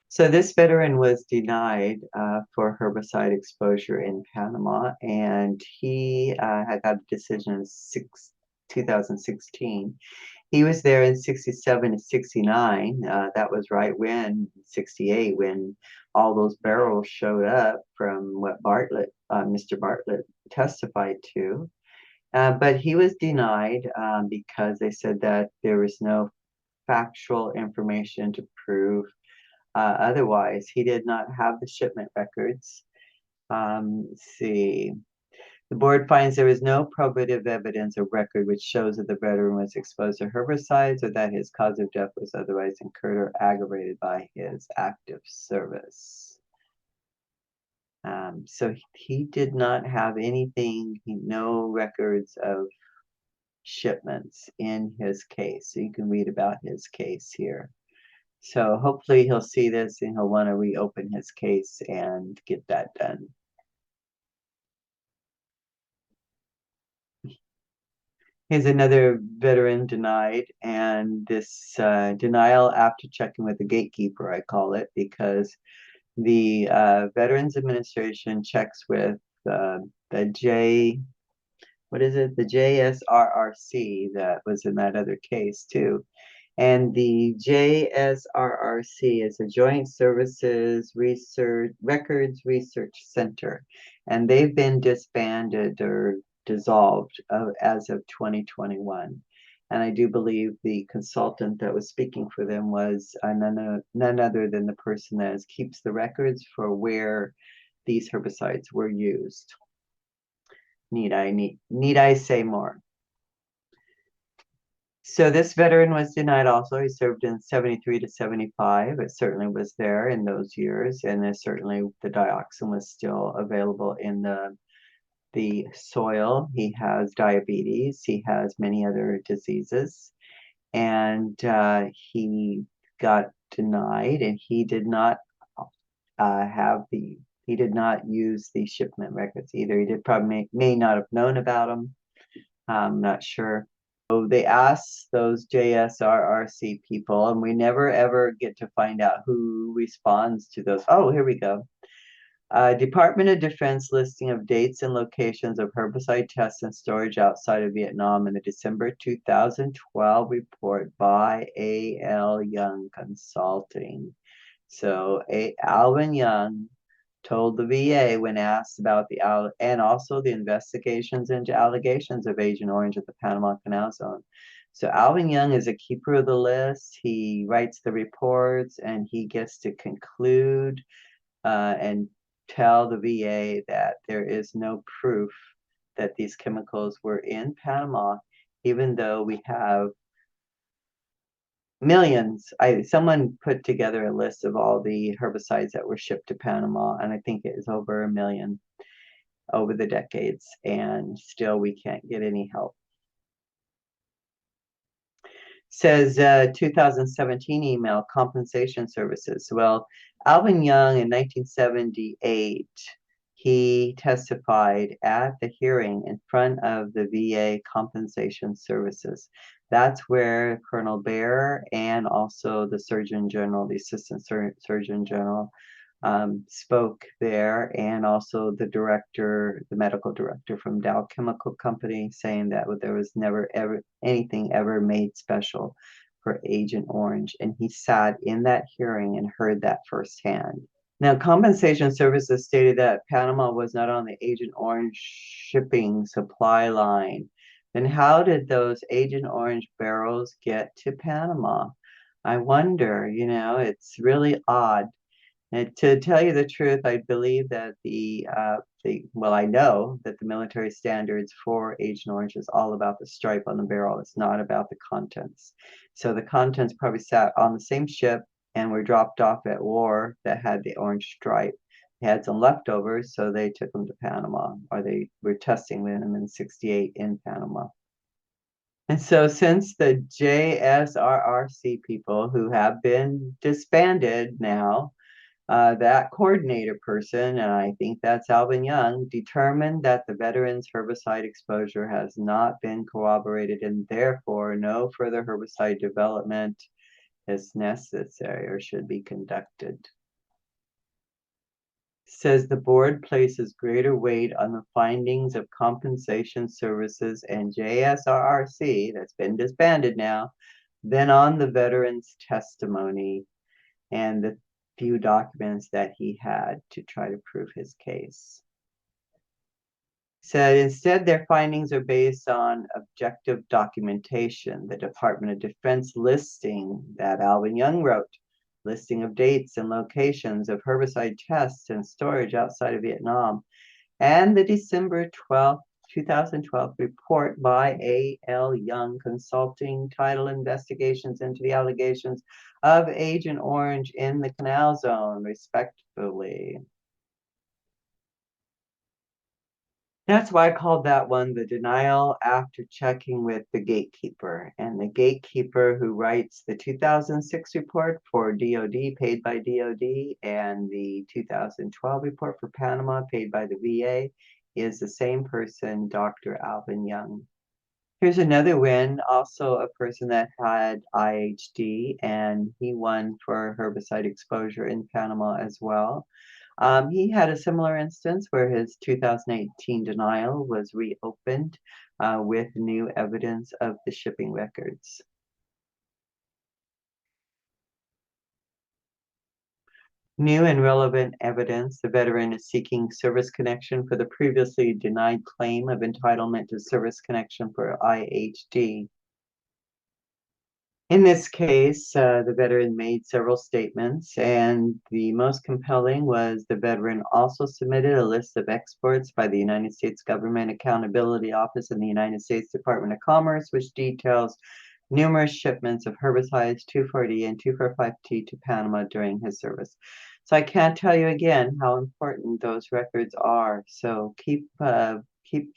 So this veteran was denied for herbicide exposure in Panama, and he had got a decision in 2016. He was there in 67 to 69. That was right when 68, when all those barrels showed up from what Mr. Bartlett testified to. But he was denied because they said that there was no factual information to prove otherwise. He did not have the shipment records. Let's see. The board finds there is no probative evidence or record which shows that the veteran was exposed to herbicides or that his cause of death was otherwise incurred or aggravated by his active service. So he did not have anything, no records of shipments in his case. So you can read about his case here. So hopefully he'll see this and he'll want to reopen his case and get that done. Here's another veteran denied, and this denial after checking with the gatekeeper, I call it, because the Veterans Administration checks with the what is it? The JSRRC that was in that other case too. And the JSRRC is a Joint Services Records Research Center, and they've been disbanded or dissolved as of 2021. And I do believe the consultant that was speaking for them was none other than the person that keeps the records for where these herbicides were used. Need I say more? So this veteran was denied also. He served in 73 to 75. It certainly was there in those years, and there's certainly the dioxin was still available in the soil. He has diabetes. He has many other diseases, and he got denied, and he did not he did not use the shipment records either. He did probably may not have known about them. I'm not sure. So they ask those JSRRC people, and we never ever get to find out who responds to those. Oh, here we go. Department of Defense listing of dates and locations of herbicide tests and storage outside of Vietnam in the December 2012 report by A.L. Young Consulting. So Alvin Young told the VA when asked about and also the investigations into allegations of Agent Orange at the Panama Canal Zone. So Alvin Young is a keeper of the list. He writes the reports and he gets to conclude and tell the VA that there is no proof that these chemicals were in Panama, even though we have millions. Someone put together a list of all the herbicides that were shipped to Panama, and I think it is over 1 million over the decades, and still we can't get any help. Says 2017 email compensation services. Well, Alvin Young in 1978, he testified at the hearing in front of the VA compensation services. That's where Colonel Bear and also the Surgeon General, the Assistant Surgeon General, spoke there, and also the director, the medical director from Dow Chemical Company, saying that there was never ever anything ever made special for Agent Orange. And he sat in that hearing and heard that firsthand. Now, compensation services stated that Panama was not on the Agent Orange shipping supply line. Then how did those Agent Orange barrels get to Panama? I wonder, it's really odd. And to tell you the truth, I believe that I know that the military standards for Agent Orange is all about the stripe on the barrel. It's not about the contents. So the contents probably sat on the same ship and were dropped off at war that had the orange stripe. They had some leftovers, so they took them to Panama, or they were testing them in 68 in Panama. And so since the JSRRC people who have been disbanded now, that coordinator person, and I think that's Alvin Young, determined that the veteran's herbicide exposure has not been corroborated and therefore no further herbicide development is necessary or should be conducted. Says the board places greater weight on the findings of compensation services and JSRRC, that's been disbanded now, than on the veteran's testimony and the few documents that he had to try to prove his case. Said instead their findings are based on objective documentation. The Department of Defense listing that Alvin Young wrote, listing of dates and locations of herbicide tests and storage outside of Vietnam, and the December 12th, 2012 report by A.L. Young Consulting titled Investigations into the Allegations of Agent Orange in the Canal Zone, respectively. That's why I called that one the denial after checking with the gatekeeper. And the gatekeeper who writes the 2006 report for DOD, paid by DOD, and the 2012 report for Panama, paid by the VA, is the same person, Dr. Alvin Young. Here's another win, also a person that had IHD, and he won for herbicide exposure in Panama as well. He had a similar instance where his 2018 denial was reopened with new evidence of the shipping records. New and relevant evidence. The veteran is seeking service connection for the previously denied claim of entitlement to service connection for IHD. In this case, the veteran made several statements, and the most compelling was the veteran also submitted a list of exports by the United States Government Accountability Office and the United States Department of Commerce, which details numerous shipments of herbicides 2,4-D and 2,4,5-T to Panama during his service. So I can't tell you again how important those records are. So keep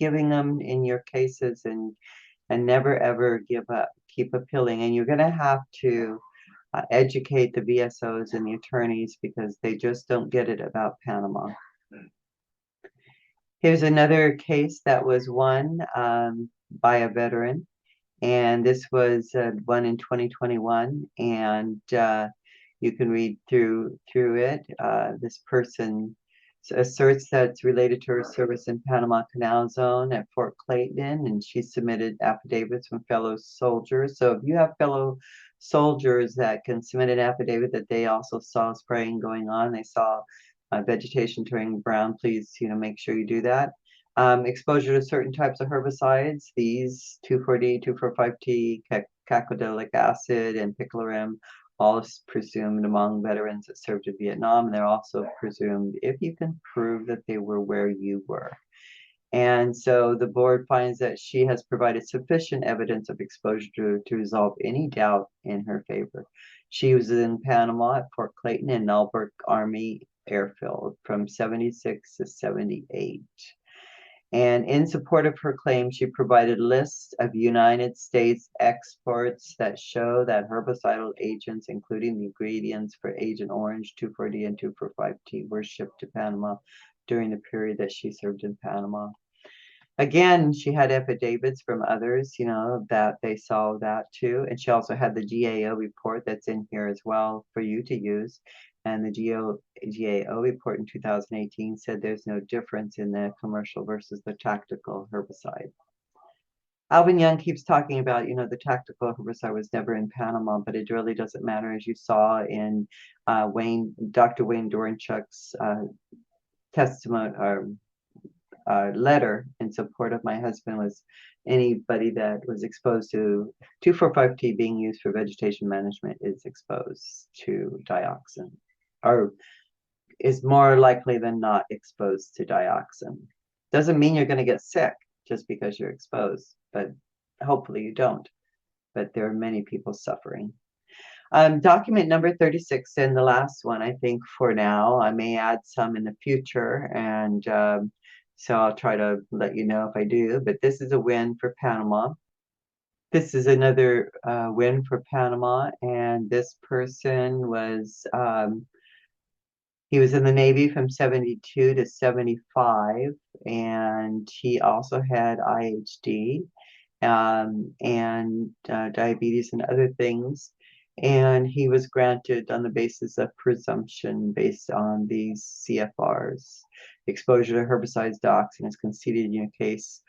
giving them in your cases and never ever give up. Keep appealing, and you're going to have to educate the VSOs and the attorneys because they just don't get it about Panama. Here's another case that was won by a veteran, and this was one in 2021, and you can read through it. This person asserts that it's related to her service in Panama Canal Zone at Fort Clayton, and she submitted affidavits from fellow soldiers. So if you have fellow soldiers that can submit an affidavit that they also saw spraying going on, they saw vegetation turning brown, please make sure you do that. Exposure to certain types of herbicides, these 2,4-D, 2,4,5-T, cacodelic acid, and picloram, all presumed among veterans that served in Vietnam, and they're also presumed if you can prove that they were where you were. And so the board finds that she has provided sufficient evidence of exposure to resolve any doubt in her favor. She was in Panama at Fort Clayton and Nalbert Army Airfield from 76 to 78. And in support of her claim, she provided lists of United States exports that show that herbicidal agents, including the ingredients for Agent Orange, 2,4-D, and 2,4,5-T, were shipped to Panama during the period that she served in Panama. Again, she had affidavits from others, that they saw that too. And she also had the GAO report that's in here as well for you to use. And the GAO report in 2018 said there's no difference in the commercial versus the tactical herbicide. Alvin Young keeps talking about, the tactical herbicide was never in Panama, but it really doesn't matter, as you saw in Dr. Wayne Doranchuk's testimony or letter in support of my husband was anybody that was exposed to 2,4,5-T being used for vegetation management is exposed to dioxin, or is more likely than not exposed to dioxin. Doesn't mean you're going to get sick just because you're exposed, but hopefully you don't. But there are many people suffering. Document number 36, and the last one, I think, for now. I may add some in the future, and so I'll try to let you know if I do. But this is a win for Panama. This is another win for Panama, and this person was he was in the Navy from 72 to 75, and he also had IHD and diabetes and other things. and he was granted on the basis of presumption based on these CFRs. Exposure to herbicides, dioxin is conceded in your case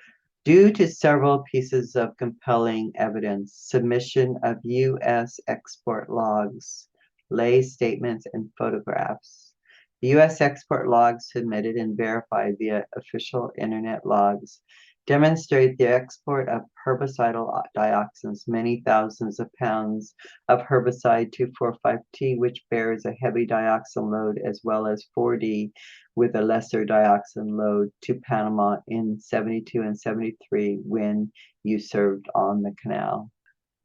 due to several pieces of compelling evidence, submission of U.S. export logs, lay statements, and photographs. The U.S. export logs submitted and verified via official internet logs demonstrate the export of herbicidal dioxins, many thousands of pounds of herbicide 2,4,5-T, which bears a heavy dioxin load, as well as 4D with a lesser dioxin load, to Panama in 72 and 73 when you served on the canal.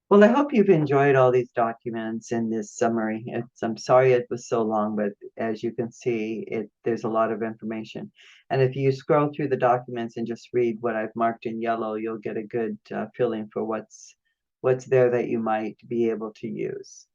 Well, I hope you've enjoyed all these documents in this summary. I'm sorry it was so long, but as you can see, there's a lot of information. And if you scroll through the documents and just read what I've marked in yellow, you'll get a good feeling for what's there that you might be able to use.